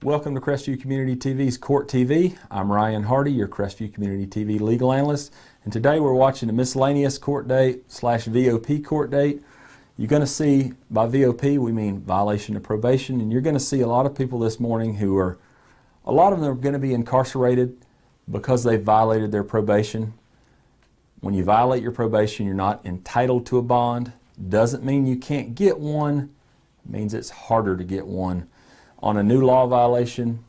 Welcome to Crestview Community TV's Court TV. I'm Ryan Hardy, your Crestview Community TV legal analyst, and today we're watching a miscellaneous court date / VOP court date. You're going to see, by VOP we mean violation of probation, and you're going to see a lot of people this morning who are, a lot of them are going to be incarcerated because they violated their probation. When you violate your probation, you're not entitled to a bond. Doesn't mean you can't get one, it means it's harder to get one. On a new law violation,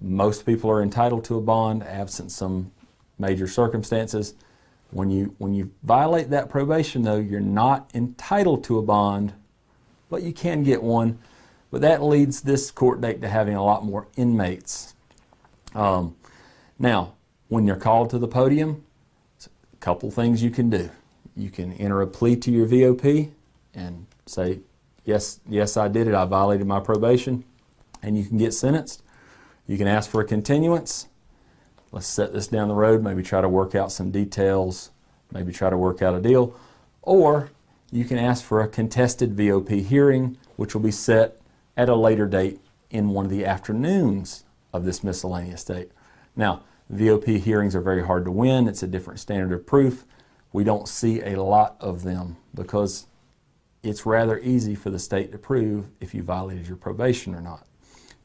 most people are entitled to a bond, absent some major circumstances. When you violate that probation, though, you're not entitled to a bond, but you can get one. But that leads this court date to having a lot more inmates. Now, when you're called to the podium, a couple things you can do. You can enter a plea to your VOP and say, yes, I did it, I violated my probation. And you can get sentenced. You can ask for a continuance. Let's set this down the road, maybe try to work out some details, maybe try to work out a deal. Or you can ask for a contested VOP hearing, which will be set at a later date in one of the afternoons of this miscellaneous date. Now, VOP hearings are very hard to win. It's a different standard of proof. We don't see a lot of them because it's rather easy for the state to prove if you violated your probation or not.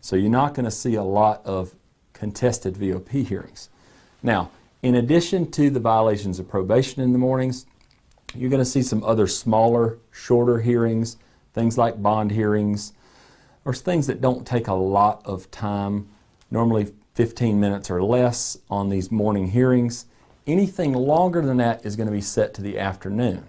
So you're not going to see a lot of contested VOP hearings. Now, in addition to the violations of probation in the mornings, you're going to see some other smaller, shorter hearings, things like bond hearings, or things that don't take a lot of time, normally 15 minutes or less on these morning hearings. Anything longer than that is going to be set to the afternoon.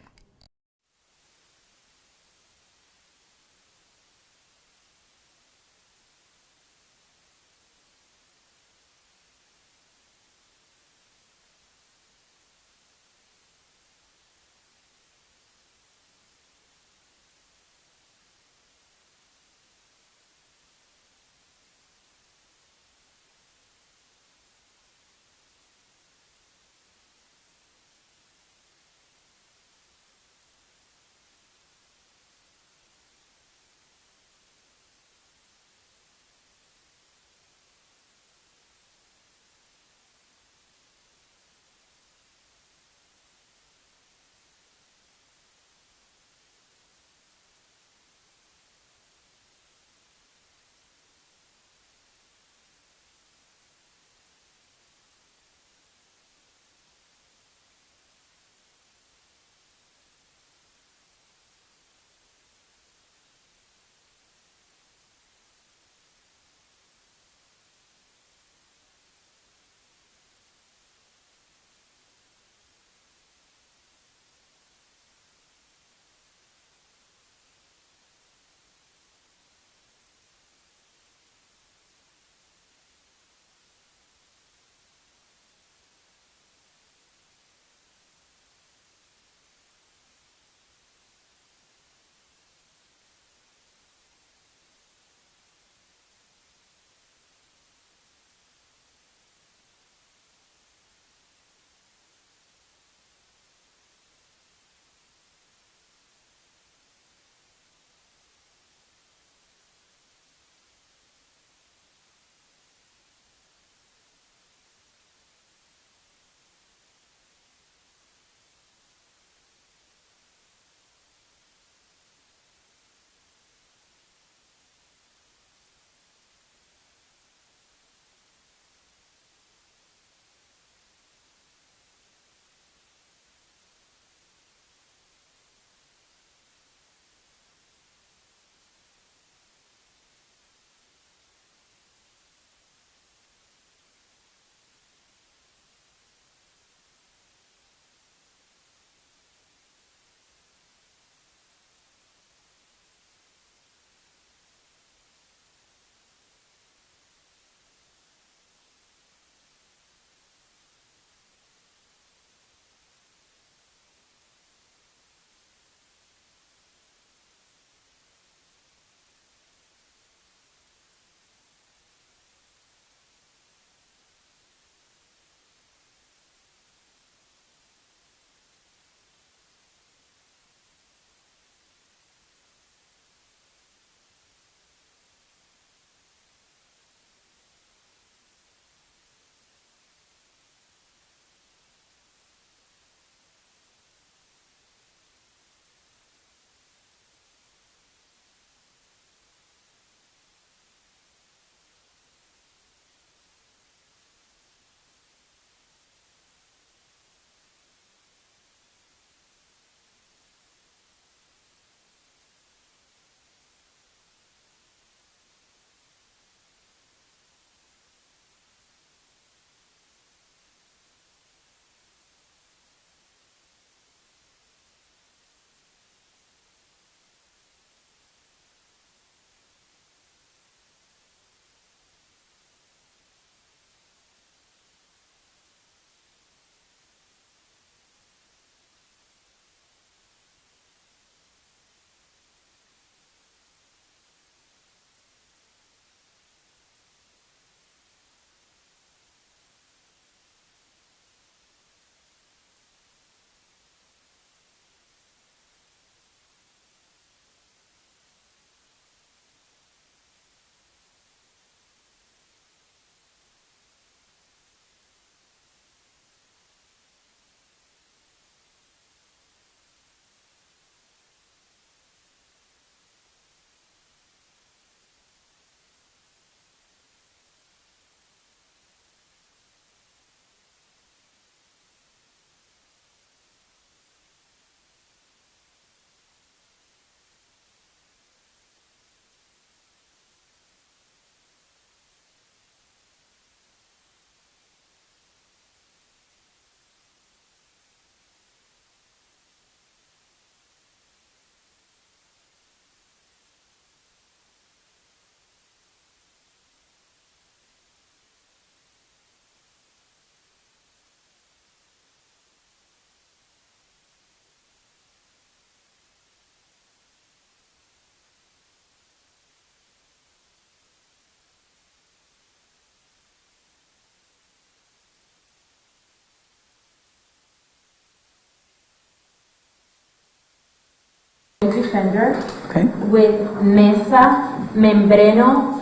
defender Okay. with Mesa, Membreno,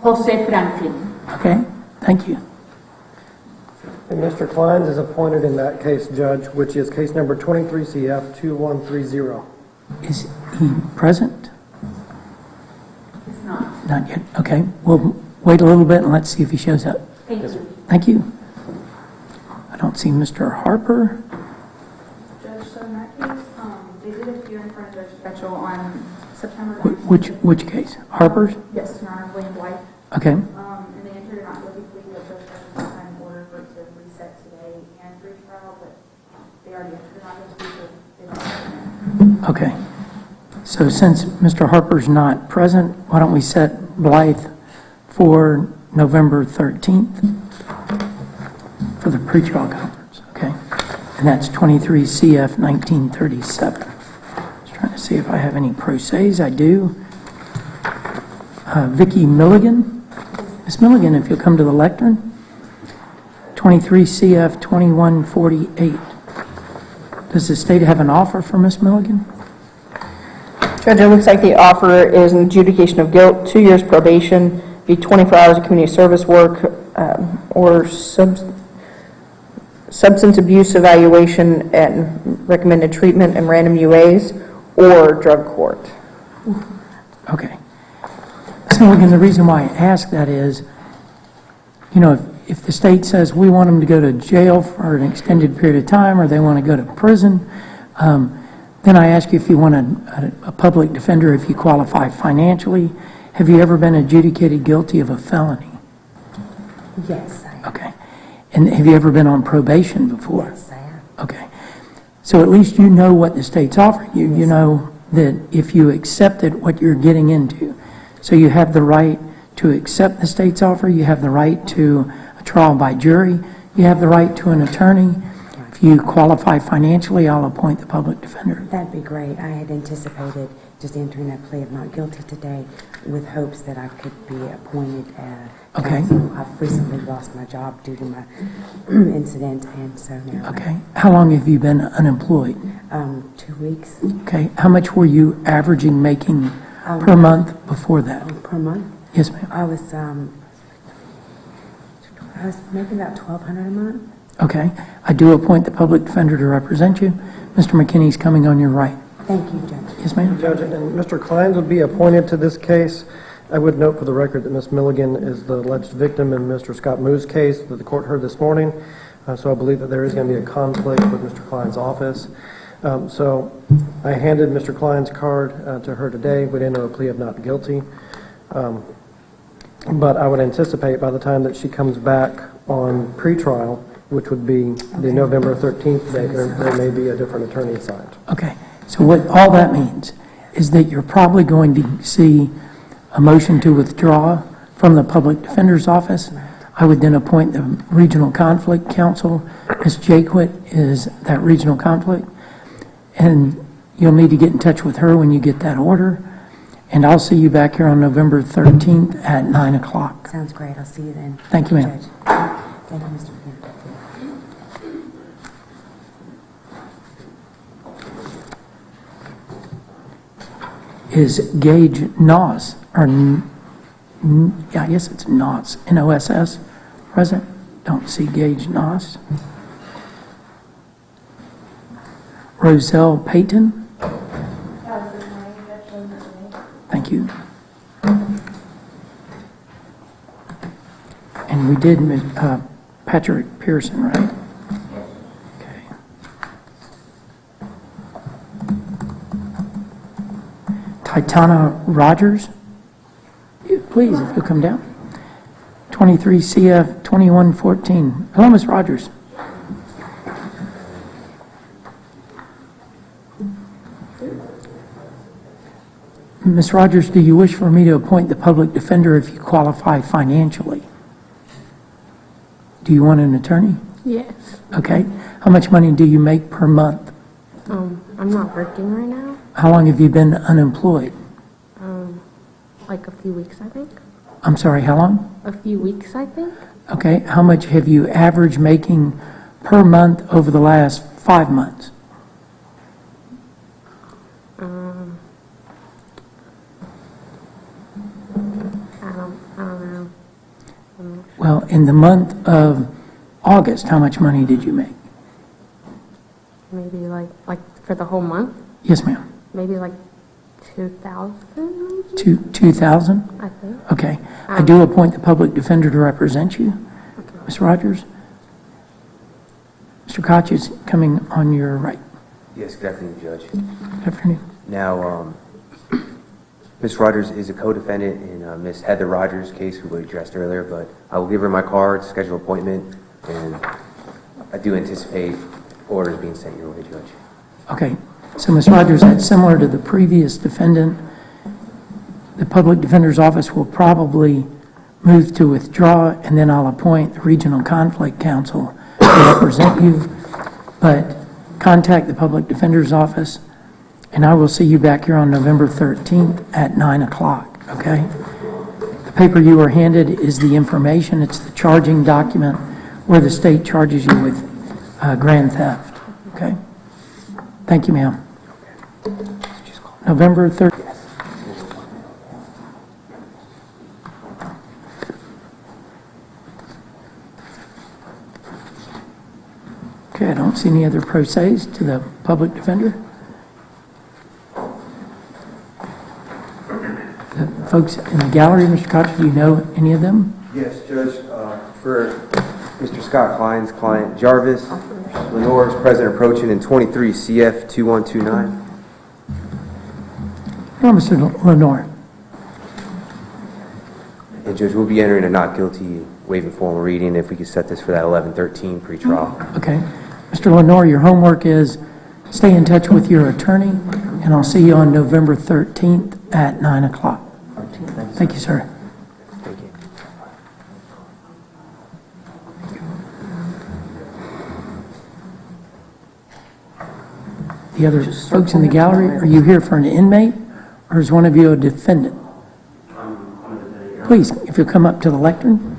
Jose Franklin. Okay. Thank you. And Mr. Kleins is appointed in that case, Judge, which is case number 23CF2130. Is he present? It's not. Not yet. Okay. We'll wait a little bit and let's see if he shows up. Thank you. Thank you. I don't see Mr. Harper. Judge, so in that case, they did appear in front of Judge Ketchel on September 9th. Which case? Harper's? Yes, Your Honor, William Blythe. Okay. And they entered a not guilty plea, but Judge Ketchel did sign an order for it to reset today and pre-trial, but they already entered a not guilty plea, so they don't. Okay. So since Mr. Harper's not present, why don't we set Blythe for November 13th for the pretrial conference, okay? And that's 23 CF 1937. Just trying to see if I have any pro se's. I do. Vicki Milligan. Miss Milligan, if you'll come to the lectern. 23 CF 2148. Does the state have an offer for Miss Milligan? Judge, it looks like the offer is an adjudication of guilt, 2 years probation, be 24 hours of community service work, or substance abuse evaluation and recommended treatment and random UAs, or drug court. Okay. Ms. Milligan, the reason why I ask that is, you know, if the state says we want them to go to jail for an extended period of time or they want to go to prison, then I ask you if you want a public defender, if you qualify financially. Have you ever been adjudicated guilty of a felony? Yes, I have. Okay. And have you ever been on probation before? Yes, I have. Okay. So at least you know what the state's offering you. You know that if you accept it, what you're getting into. So you have the right to accept the state's offer. You have the right to a trial by jury. You have the right to an attorney. If you qualify financially, I'll appoint the public defender. That'd be great. I had anticipated just entering that plea of not guilty today with hopes that I could be appointed Okay. counsel. I've recently lost my job due to my incident, and so now. Okay. How long have you been unemployed? 2 weeks Okay. How much were you averaging making per month before that? per month. Yes, ma'am. I was making about $1,200 a month. Okay. I do appoint the public defender to represent you. Mr. McKinney's coming on your right. Thank you, Judge. Yes, ma'am. Judge, and Mr. Kleins would be appointed to this case. I would note for the record that Ms. Milligan is the alleged victim in Mr. Scott Moo's case that the court heard this morning. So I believe that there is going to be a conflict with Mr. Klein's office. So I handed Mr. Klein's card to her today. Would enter a plea of not guilty. But I would anticipate by the time that she comes back on pretrial, which would be the November 13th date, there may be a different attorney assigned. Okay. So what all that means is that you're probably going to see a motion to withdraw from the public defender's office. I would then appoint the regional conflict counsel. Ms. Jaquit is that regional conflict. And you'll need to get in touch with her when you get that order. And I'll see you back here on November 13th at 9 o'clock. Sounds great. I'll see you then. Thank you, ma'am. Judge. Thank you, Mr. McKinney. Is Gage Noss, or yeah, I guess it's Noss, N-O-S-S, present? Don't see Gage Noss. Roselle Payton? Thank you. And we did Patrick Pearson, right? Okay. Titana Rogers? Please, if you'll come down. 23 CF 2114. Hello, Ms. Rogers. Ms. Rogers, do you wish for me to appoint the public defender if you qualify financially? Do you want an attorney? Yes. Okay. How much money do you make per month? I'm not working right now. How long have you been unemployed? Like a few weeks, I think. I'm sorry, how long? A few weeks, I think. Okay. How much have you averaged making per month over the last 5 months? I don't know. Well, in the month of August, how much money did you make? Maybe like for the whole month? Yes, ma'am. Maybe like 2,000 maybe? 2,000? I think. Okay. I do appoint the public defender to represent you. Ms. Rogers? Mr. Koch is coming on your right. Yes, good afternoon, Judge. Good afternoon. Now, Ms. Rogers is a co-defendant in Ms. Heather Rogers' case, who we addressed earlier, but I will give her my card, schedule an appointment, and I do anticipate orders being sent your way, Judge. Okay. So, Ms. Rogers, that's similar to the previous defendant. The public defender's office will probably move to withdraw, and then I'll appoint the regional conflict counsel to represent you. But contact the public defender's office, and I will see you back here on November 13th at 9 o'clock, okay? The paper you were handed is the information. It's the charging document where the state charges you with grand theft, okay? Thank you, ma'am. November 13th. Okay, I don't see any other pro se's to the public defender. The folks in the gallery, Mr. Koch, do you know any of them? Yes, Judge. For Mr. Scott Klein's client, Jarvis, Lenore's present approaching in 23 CF 2129. No, Mr. Lenore. And Judge, we'll be entering a not guilty, waiving formal reading if we could set this for that 11/13 pretrial. Okay. Mr. Lenore, your homework is stay in touch with your attorney, and I'll see you on November 13th at 9 o'clock. Thank you, sir. Thank you. The other folks in the gallery, are you here for an inmate, or is one of you a defendant? Please, if you'll come up to the lectern.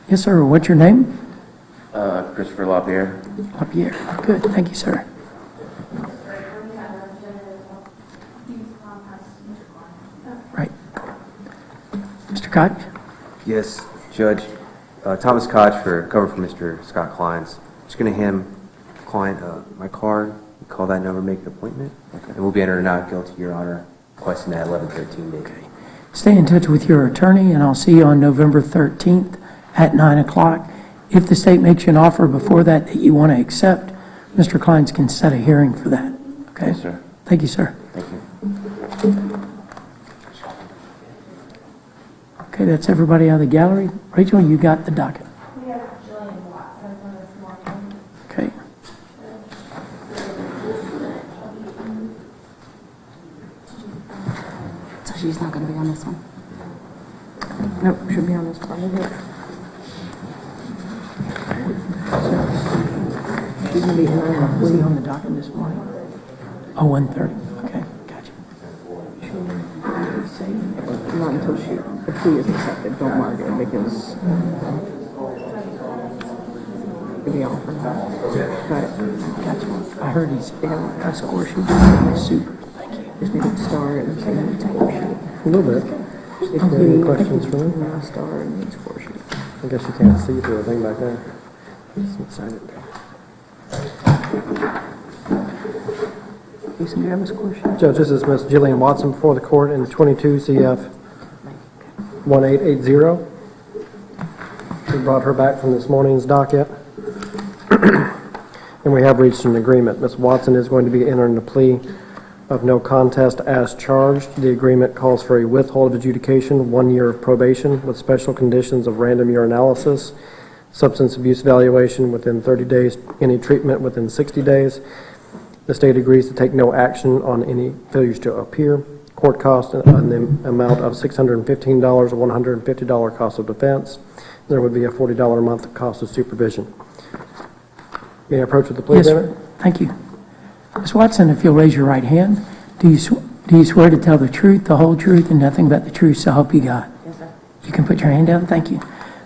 Yes, sir. What's your name? Christopher LaPierre. LaPierre. Good. Thank you, sir. Right. Mr. Koch? Yes, Judge. Thomas Koch for cover for Mr. Scott Klein's. Just going to hand client my card. Call that number, make an appointment, and we'll be entering not guilty, Your Honor, requesting that 11/13 date. Okay. Stay in touch with your attorney, and I'll see you on November 13th at 9 o'clock. If the state makes you an offer before that that you want to accept, Mr. Klein's can set a hearing for that. Okay? Yes, sir. Thank you, sir. Thank you. Okay, that's everybody out of the gallery. Rachel, you got the docket. We have Jillian Watson for this morning. Okay. So she's not going to be on this one? Nope, should be on this one. She's going to be here. Was he on the docket this morning? Oh, 1:30. Okay, gotcha. Not until the plea is accepted, don't mark it, because it'll be on for now. Got it. Gotcha. I heard he's got a score sheet. Super. Thank you. Just need to star it and say the score sheet. A little bit. Any questions for me? Yeah, star and the score sheet. I guess you can't see through the thing back there. Just inside it. Jason, do you have a score sheet? Judge, this is Ms. Jillian Watson before the court in 22 CF 1880. We brought her back from this morning's docket. And we have reached an agreement. Ms. Watson is going to be entering a plea of no contest as charged. The agreement calls for a withhold of adjudication, 1 year of probation with special conditions of random urinalysis, substance abuse evaluation within 30 days, any treatment within 60 days. The state agrees to take no action on any failures to appear. Court cost in the amount of $615, a $150 cost of defense. There would be a $40 a month cost of supervision. May I approach with the plea Yes, agreement? thank you. Ms. Watson, if you'll raise your right hand, do you swear to tell the truth, the whole truth, and nothing but the truth, so help you God? Yes, sir. You can put your hand down. Thank you.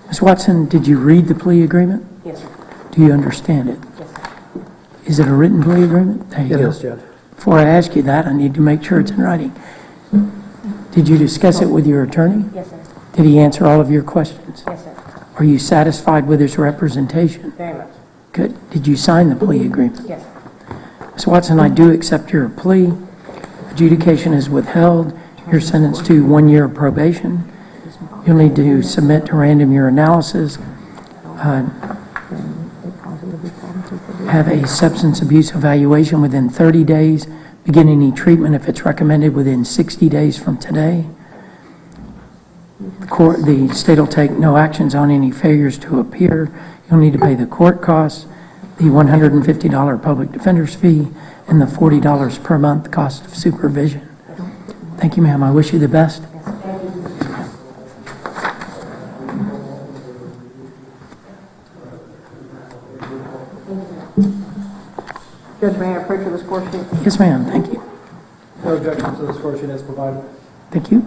Ms. Watson, did you read the plea agreement? Yes, sir. Do you understand it? Yes, sir. Is it a written plea agreement? There you It go. is, Judge. Before I ask you that, I need to make sure it's in writing. Did you discuss it with your attorney? Yes, sir. Did he answer all of your questions? Yes, sir. Are you satisfied with his representation? Very much. Good. Did you sign the plea agreement? Yes, sir. Ms. Watson, I do accept your plea. Adjudication is withheld. You're sentenced to 1 year of probation. You'll need to submit to random your analysis. Have a substance abuse evaluation within 30 days. Begin any treatment if it's recommended within 60 days from today. The state will take no actions on any failures to appear. You'll need to pay the court costs, the $150 public defender's fee, and the $40 per month cost of supervision. Thank you, ma'am. I wish you the best. Judge, may I approach for the score sheet? Yes, ma'am. Thank you. No objection to the score sheet as provided. Thank you.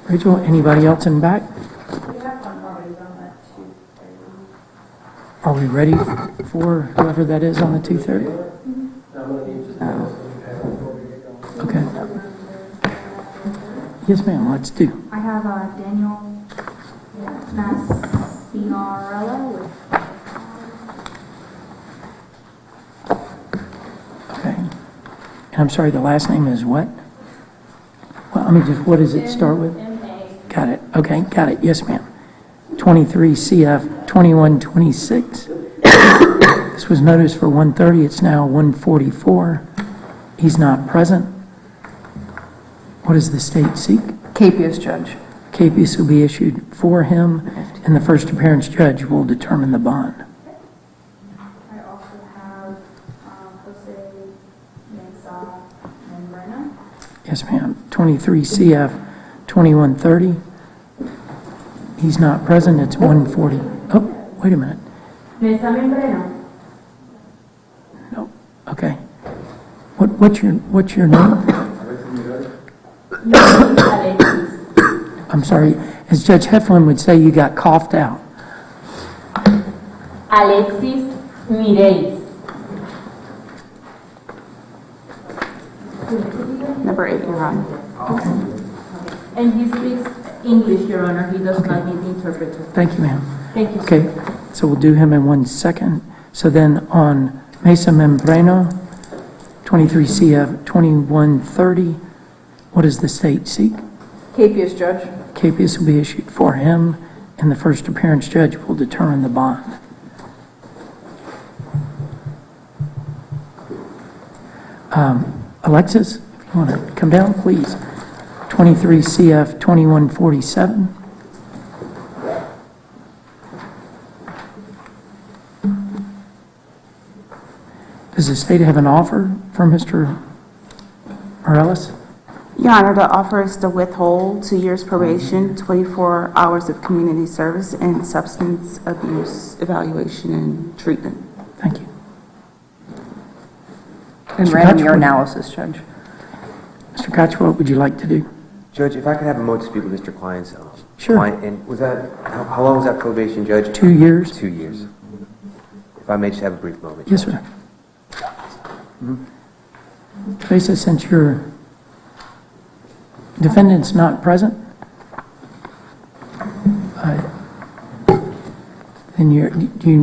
Rachel, anybody else in back? Are we ready for whoever that is on the 2:30? Okay. Yes, ma'am, let's do. I have Daniel Massiarella with Okay. And I'm sorry, the last name is what? Well, I mean, just what does it start with? Got it. Okay, got it. Yes, ma'am. 23 CF 2126. This was noticed for 1:30. It's now 1:44. He's not present. What does the state seek? Capias, Judge. Capias will be issued for him, and the first appearance judge will determine the bond. I also have Jose Mesa Membrana. Yes, ma'am. 23 CF 2130. He's not present. It's 1:40. Oh, wait a minute. Mesa Membreno. No. Okay. What's your name? Alexis. I'm sorry. As Judge Heflin would say, you got coughed out. Alexis Mireis. Number 8, Your Honor. And he speaks English, Your Honor. He does not need interpreter. Thank you, ma'am. Thank you, sir. Okay. So we'll do him in 1 second. So then on Mesa Membrano, 23 CF 2130, what does the state seek? Capias, Judge. Capias will be issued for him, and the first appearance judge will determine the bond. Alexis, if you want to come down, please. 23 CF 2147. Does the state have an offer for Mr. Morales? Your Honor, the offer is to withhold 2 years probation, 24 hours of community service, and substance abuse evaluation and treatment. Thank you. And Mr. random your Koch, analysis, Judge. Mr. Koch, what would you like to do? Judge, if I could have a moment to speak with Mr. Klein's Sure. client, and was that, how long was that probation, Judge? 2 years? 2 years. If I may just have a brief moment. Yes, sir. Teresa, since your defendant's not present, then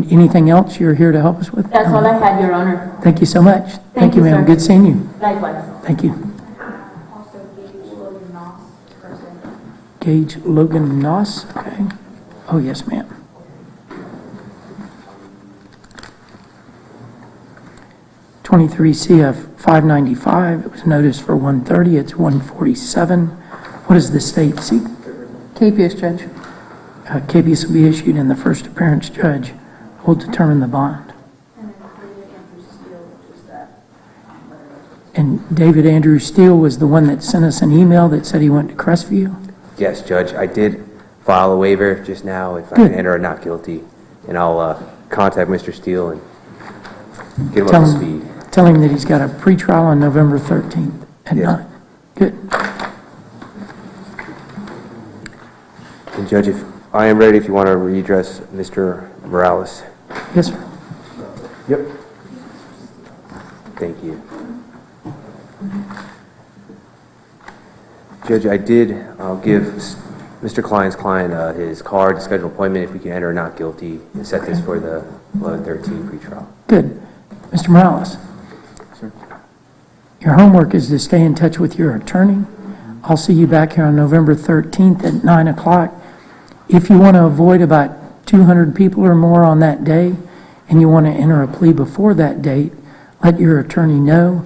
anything else you're here to help us with? That's all I had, Your Honor. Thank you so much. Thank you, ma'am. sir. Good seeing you. Likewise. Thank you. Also Gage Logan Noss, person. Gage Logan Noss, okay. Oh, yes, ma'am. '23 CF 595, it was noticed for 1:30, it's 1:47. What does the state seek? Capias, Judge. Capias will be issued, and the first appearance judge will determine the bond. And then David Andrew Steele, which is that. And David Andrew Steele was the one that sent us an email that said he went to Crestview? Yes, Judge, I did file a waiver just now, if I Good. can enter a not guilty and I'll contact Mr. Steele and get him Tell up to him, speed. tell him that he's got a pretrial on November 13th at Yes. 9. Good. And Judge, if I am ready, if you want to readdress Mr. Morales. Yes, sir. Yep. Thank you. Judge, I did give Mr. Klein's client his card to schedule appointment if we can enter not guilty and set this for the 11/13 pretrial. Good. Mr. Morales? Sir. Your homework is to stay in touch with your attorney. I'll see you back here on November 13th at 9 o'clock. If you want to avoid about 200 people or more on that day, and you want to enter a plea before that date, let your attorney know,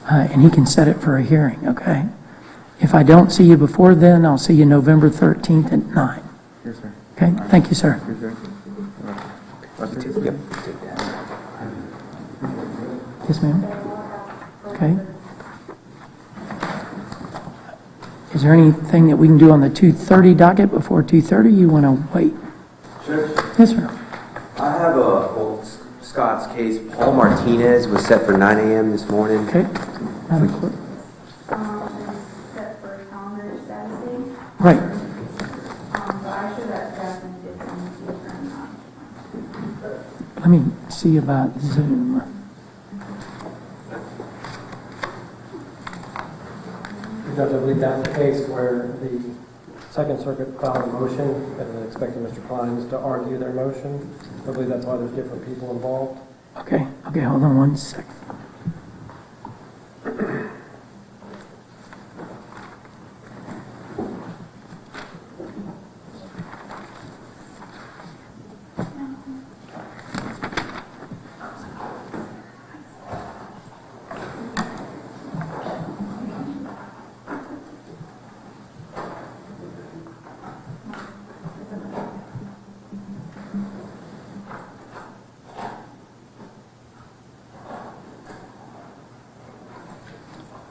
and he can set it for a hearing, okay? If I don't see you before then, I'll see you November 13th at 9. Yes, sir. Okay? Thank you, sir. Yep. Yes, ma'am? Okay. Is there anything that we can do on the 2:30 docket before 2:30? You want to wait? Sure. Yes, sir. I have Scott's case. Paul Martinez was set for 9 a.m. this morning. Okay. Madam Clerk. It's set for calendar Saturday, Right. but I should have Jasmine did some different. Let me see about Zoom. Judge, I believe that's the case where the Second Circuit filed a motion and then expected Mr. Klein's to argue their motion. I believe that's why there's different people involved. Okay. Okay, hold on one second.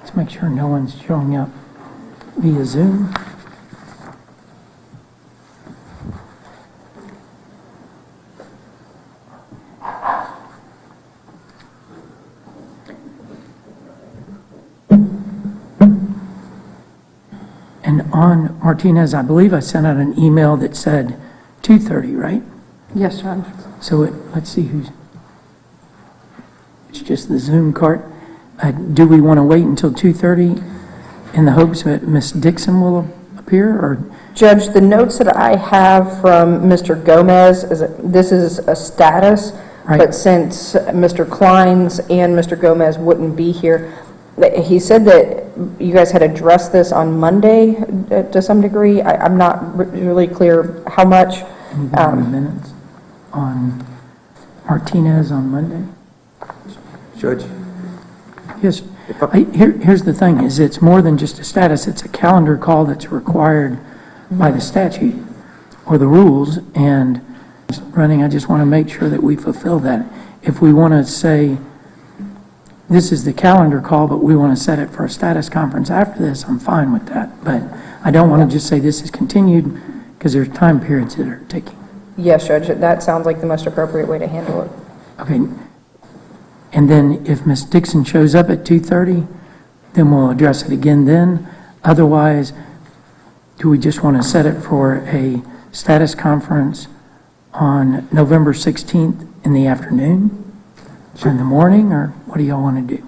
Let's make sure no one's showing up via Zoom. And on Martinez, I believe I sent out an email that said 2:30, right? Yes, Judge. So let's see who's, it's just the Zoom cart. Do we want to wait until 2:30 in the hopes that Ms. Dixon will appear, or? Judge, the notes that I have from Mr. Gomez is that this is a status, Right. but since Mr. Klein's and Mr. Gomez wouldn't be here, he said that you guys had addressed this on Monday to some degree. I'm not really clear how much. Minutes on Martinez on Monday? Judge? Yes. Here's the thing, is it's more than just a status, it's a calendar call that's required by the statute or the rules, and running, I just want to make sure that we fulfill that. If we want to say, this is the calendar call, but we want to set it for a status conference after this, I'm fine with that. But I don't want to just say this is continued, because there's time periods that are ticking. Yes, Judge, that sounds like the most appropriate way to handle it. Okay. And then if Ms. Dixon shows up at 2:30, then we'll address it again then. Otherwise, do we just want to set it for a status conference on November 16th in the afternoon? Or in the morning, or what do y'all want to do?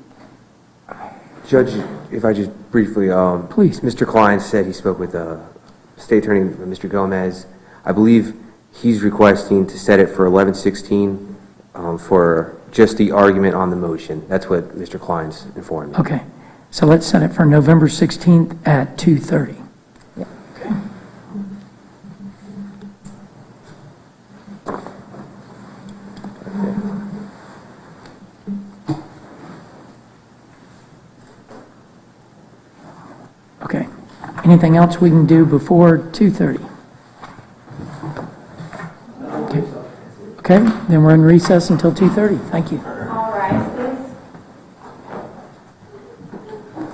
Judge, if I just briefly, Please. Mr. Klein said he spoke with State Attorney Mr. Gomez. I believe he's requesting to set it for 11/16 for just the argument on the motion. That's what Mr. Klein's informed me. Okay. So let's set it for November 16th at 2:30. Yep. Okay. Okay. Anything else we can do before 2:30? Okay. Okay, then we're in recess until 2:30. Thank you. All right.